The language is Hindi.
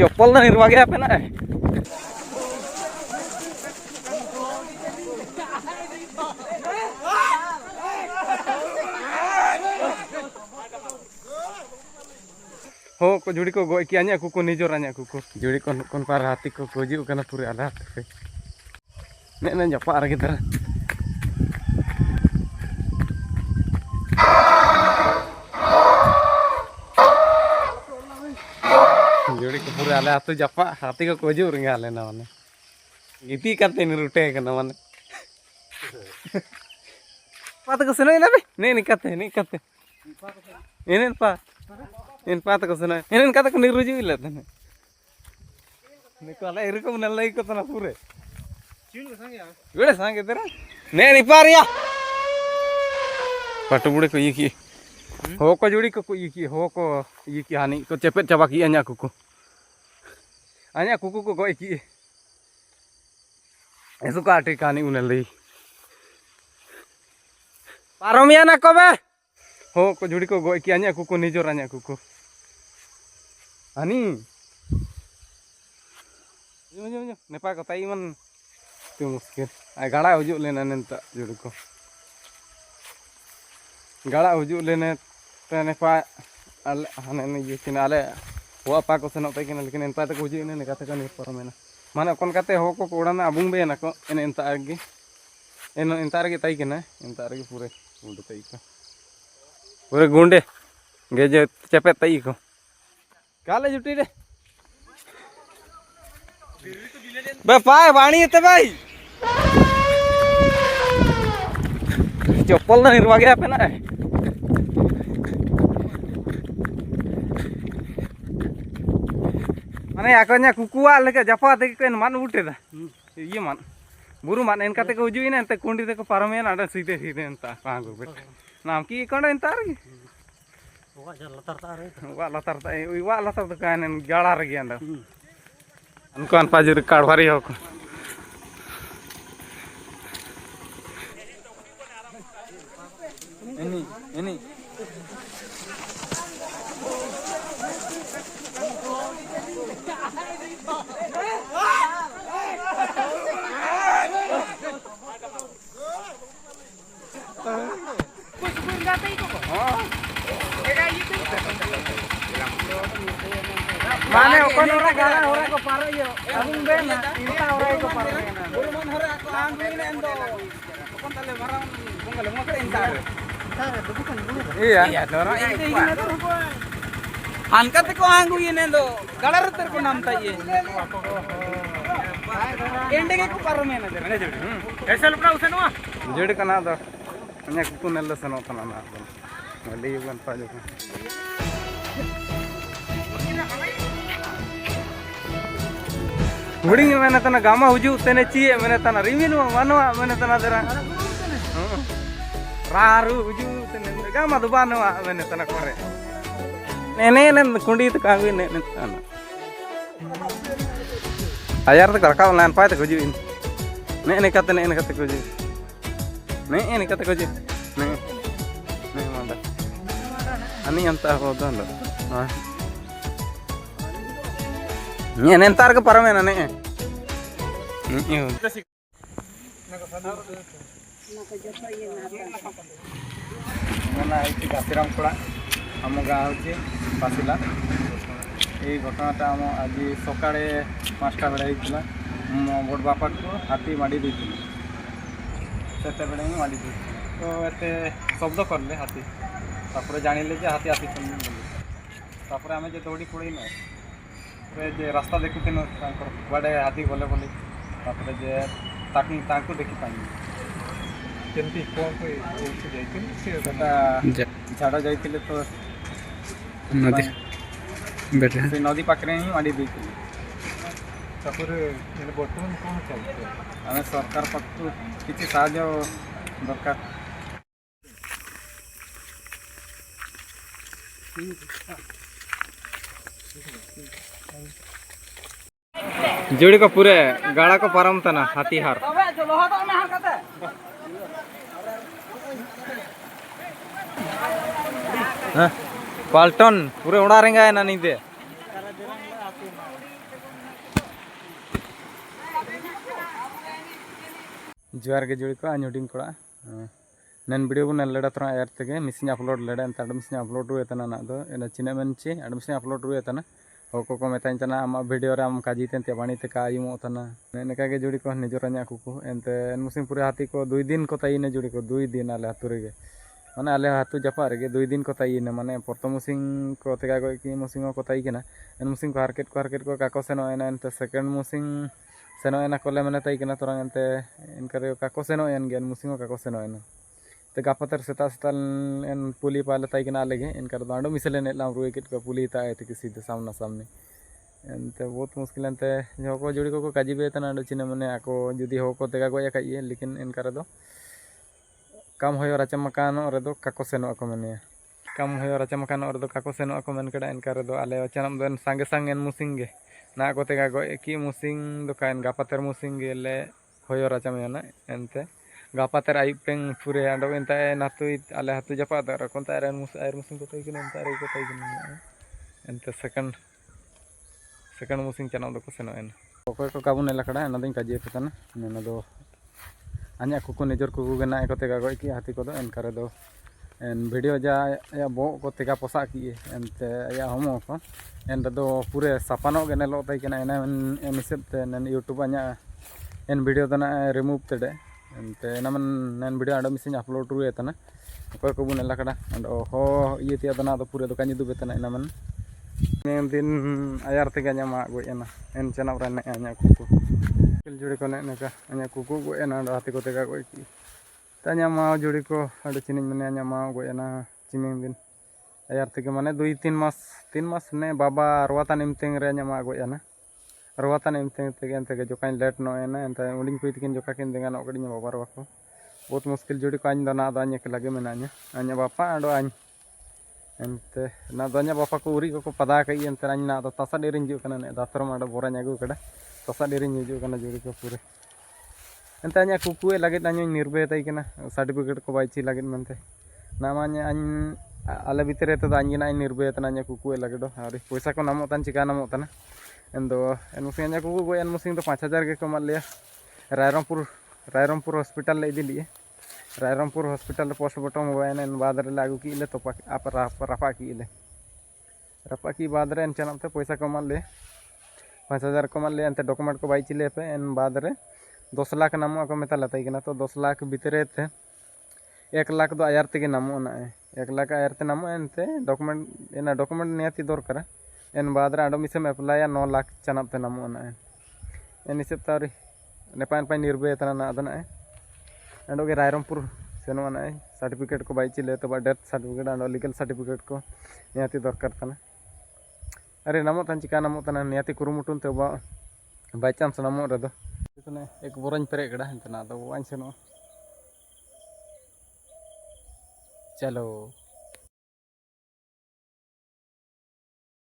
चप्पल ना निर्वा गया पे ना हो को जुड़ी को गोय किया कुको निजोर आने कुको जुड़ी कौन पार हाथी को गोजी करना पूरे आधा पे ने जपा रगे तरह जुड़ी को पूरे आले हाथी जपा हाथी को गोजी उरेंगे आले ना माने गिटी करते नहीं रुटे करना माने पात को सुनाई ना बे नहीं करते इन्हें पा इन पात को सुनाई इन्हें कता को निरुजी मिला था ने निको आले इरको नल्ला को तना पूरे वीड़े सांगे तेरा नहीं पारिया पटु बुड़े को ये की हो को जुड़ी को ये की हो को ये की हानि को चेपेट चाबा की अन्या कुकु को गोय की ऐसो काटे कहानी उनलई पारोमिया ना को बे हो को जुड़ी को गोय की अन्या कुकु निजोर अन्या कुकु हानि जो नेपा को ताई मन तू मुश्किल आ गाड़ा हुजू लेना नेंता जुड़ी को गाड़ा हुजू लेने ते नेपा आले हाने ने ये किनाले हुआ पा को सनो ताई किना लेकिन एनपा तक हुजू ने कथा का नि परमेना माने कोन काते हो को कोड़ाना अबुंग बे ना को एन एनता आगे एन एनता रे ताई किना एनता रे पूरे गुंडे ताई को पूरे गुंडे गे जे चेपे ताई को काले जुटी रे बे पाए वाणी है भाई चप्पल ना निर्वा गया पे ना माने आकोnya कुकुआ लेके जपा ते को मान उठे दा ये मान बुरु मान इन काते को उजुई ना ते कुंडी ते को पारमेन आडा सीधे सीधे एंता पांगु बेट नाम की कोंड एंता रे वा लतार तो काने गाड़ा रे गया उनको अनपाजर काढ़वारी हो को एनी माने ओकन ओरा गाला ओरा को पारो यो अबुंग बे ना इंता ओरा को पारो ना बुरमन हरे आंग बिने एंदो ओकन तले माराम बंगले मकर इंता रे तो बुकन iya dora ini तो रुको अनका ते को आंग बिने एंदो गाला रतर को नाम ता ये एंडे के को पारो में ना दे ऐसे लपना उसे नो जेड कना द अन्या को नेल सनो तना ना ले युगन पाजो हुड़ी मैंने तना गामा हुजू तेने चिए मैंने तना रिमिन मानवा मैंने तना जरा रारू हुजू तेने गामा दो बानवा मैंने तना करे ने कुंडी तो कांगी ने तना आयार तो करका लान पाए तो हुजू ने कते हुजू ने कते हुजू ने मांदा अनि अंता हो दंड हां ये नेंतार के परमे ना ने ना इति कातिराम कोड़ा हम गाँव होची पासिला ए घटनाटा हम आज सकाळे 5टा बेला हितला बड़ बापा को हाथी माडी दैथिले सेते बेले ही माडी दै तो एते शब्द करले हाथी तापर जानिले जे हाथी आसी तापर हमें जे दौड़ी पड़े ना जे रास्ता देखुते न वाड़े हाथी गले बोली तापर जे ताकू देखी पानी केमती कोन कोई जाइतिन सेटा झाड़ा जाइतिले तो नदी बेटे से नदी पाखरे ही माडी दैतिले तापर एने बर्तमान कोन चलते हमें सरकार पक्ष किछि साहाय्य दरकार जोड़ी को पूरे गाड़ा को पारम तना हाथी हार पाल्टन पूरे उड़ा रेंगा है ना नहीं दे जुआर के जुड़ी को आनुडिंग कोड़ा नन वीडियो को नलड़ा तरा यार तके मिसिंग अपलोड लड़ा एंत अड मिसिंग अपलोड रुए तना ना दो एना चिना मनची अड मिसिंग अपलोड रुए तना होको को मेताइन तना आम वीडियो रे आम काजी तेन बाणी ते का आयुमो तना नेका के जुड़ी को निजोरान्या कुकु एंत एन मुसिंग पूरे हाथी को 2 दिन को ताइने जुड़ी को 2 दिन आले हातु रे माने आले हातु जपा रे 2 दिन को ताइने माने प्रथम मुसिंग को तेगा को की मुसिंग को ताई केना एन मुसिंग को हारकेट को काको सेनो एना एंत सेकंड मुसिंग सेनो एना कोले मने ताई केना तोरा एंते इनकरे काको सेनो एन गेन मुसिंग काको सेनो एना ते गापतर सेता सेता एन पुली पाले ताई केना लेगे इनकर दांडो मिसले ने लाम रुए किट को पुली ताए ते किसी सामना सामने एंते बहुत मुश्किल एंते जो को जुड़ी को काजी बे तना अंडो चिने मने आको जुदी हो को तेगा गोया काइए लेकिन इनकर दो कम होयो राचा मकान रे दो काको सेनो को मने कम होयो राचा मकान रे दो काको सेनो को मन कड़ा इनकर दो आले चनम दो संगे संगे मुसिंगे ना को तेगा गो की मुसिंग दो काइन गापातर मुसिंगे ले होयो राचा मेना एंते गापातर आयुपेंग पूरे अंडो एंता नातु आले हातु जपा दर कोनता रे मुसिंग को ताई केना एंता रे को ताई केना एंते सेकंड मुसिंग चैनल दो सेनो एन ओको को काबुन लकड़ा एना दिन काजी पतना नेना दो अन्या कुकु निजर कुकु गना एको तेगा गय की हाथी को दो एन करे दो एन वीडियो जा या बो को तेगा पोसा की एनते या होमो को एन दो पूरे सपानो गने लो ताई केना एना एन हिसाब ते नेन यूट्यूब अन्या एन वीडियो दना रिमूव तेडे एनते एना मन नेन वीडियो अंडो मिसिंग अपलोड रुए तना ओको को बुन लकड़ा अंडो हो ये तिया दना दो पूरे दो कानी दु बेतना एना मन दिन आयार ते गanya मा गो एना एन चना रे ने anya कुकु किल जुड़ी को ने का anya कुकु गो एना हाथी को तेगा गो की तanya मा जुड़ी को अड चिनिन मने anya मा गो एना चिमिंग दिन आयार ते माने 2-3 मास ने बाबा रवाता निमतेंग रे anya मा गो एना रवाता निमतेंग ते एन ते जोकाइन लेट नो एना एन ते उडिंग कुई तिकिन जोका किन देगा नो गडिन बाबा रवा को बहुत मुश्किल जुड़ी को आइन दना दा anya के लगे मेना anya बापा अंडो आइन एंते ना दोन्या बापा को उरी को पदा कई एंते ना दो तसा डेरिन जो कना ने दातर माडो बोराñ आगु कड़ा तसा डेरिन जो कना जुड़ी को पूरे एंते अन्या कुकुए लगे अन्य निर्भय ताई कना सर्टिफिकेट को बाइची लगे मनते ना मान्या अन आले भीतरे तो अन्यना निर्भय तना अन्या कुकुए लगे दो अरे पैसा को नामो तन चिका नामो तना एंदो एन मुसिंग अन्या कुकु गो एन मुसिंग तो 5000 के कमा लिया रायरमपुर हॉस्पिटल ले इदी लिए रायरमपुर हॉस्पिटल पोस्टमार्टम हुआ एन बाद रे लागू की ले तो आप रफा की बाद रे एन चनते पैसा कमा ले 5000 कमा ले एंते डॉक्यूमेंट को बाई चिले पे एन बाद रे 10 लाख नामो को मेता लताई कना तो 10 लाख भीतरे थे 1 लाख दो आयार ते नामो ना 1 लाख आयार ते नामो एनते डॉक्यूमेंट नियति दरकार एन बाद रे आडो मिसम अप्लाई 9 लाख चनते नामो ना एन हिसाब तारी नेपाय निर्भय तना ना अदना अंडो के रायरमपुर सेनो ना सर्टिफिकेट को बाई चिले तो डेथ सर्टिफिकेट अंडो लीगल सर्टिफिकेट को नियति दरकार तना अरे नामो तन चिका नामो तना नियति कुरुमुटुन ते बाई चांस नामो रे दो एक बोरन पेरे गड़ा तना दो वाइन सेनो चलो।